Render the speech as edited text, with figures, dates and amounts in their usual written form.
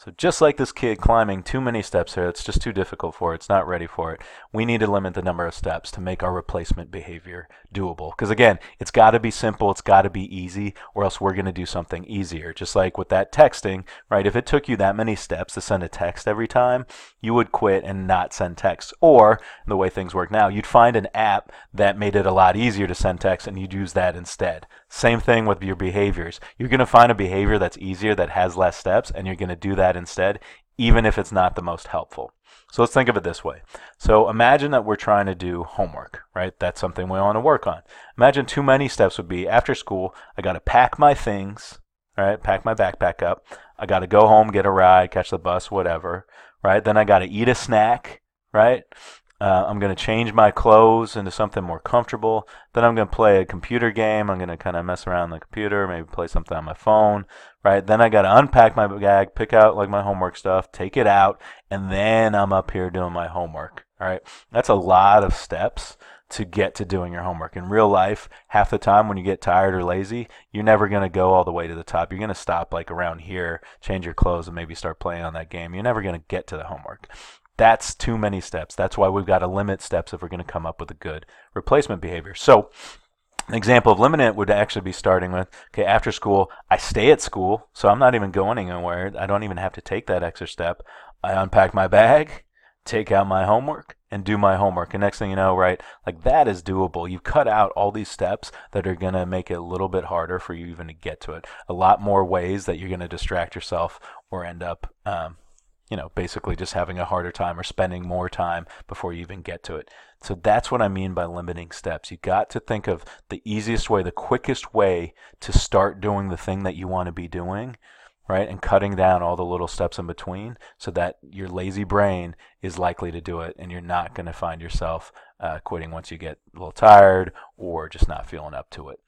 So just like this kid climbing too many steps here, it's just too difficult for it, it's not ready for it. We need to limit the number of steps to make our replacement behavior doable. Because again, it's got to be simple, it's got to be easy, or else we're going to do something easier. Just like with that texting, right? If it took you that many steps to send a text every time, you would quit and not send texts. Or the way things work now, you'd find an app that made it a lot easier to send texts and you'd use that instead. Same thing with your behaviors. You're going to find a behavior that's easier, that has less steps, and you're going to do that instead, even if it's not the most helpful. So let's think of it this way. So imagine that we're trying to do homework, right? That's something we want to work on. Imagine too many steps would be after school, I got to pack my things, right? Pack my backpack up. I got to go home, get a ride, catch the bus, whatever, right? Then I got to eat a snack, right? I'm going to change my clothes into something more comfortable. Then I'm going to play a computer game. I'm going to kind of mess around on the computer, maybe play something on my phone, right? Then I got to unpack my bag, pick out like my homework stuff, take it out, and then I'm up here doing my homework, all right? That's a lot of steps to get to doing your homework. In real life, half the time when you get tired or lazy, you're never going to go all the way to the top. You're going to stop like around here, change your clothes, and maybe start playing on that game. You're never going to get to the homework. That's too many steps. That's why we've got to limit steps if we're going to come up with a good replacement behavior. So an example of limiting it would actually be starting with, okay, after school, I stay at school, so I'm not even going anywhere. I don't even have to take that extra step. I unpack my bag, take out my homework, and do my homework. And next thing you know, right, like that is doable. You've cut out all these steps that are going to make it a little bit harder for you even to get to it. A lot more ways that you're going to distract yourself or end up basically just having a harder time or spending more time before you even get to it. So that's what I mean by limiting steps. You got to think of the easiest way, the quickest way to start doing the thing that you want to be doing, right? And cutting down all the little steps in between so that your lazy brain is likely to do it and you're not going to find yourself quitting once you get a little tired or just not feeling up to it.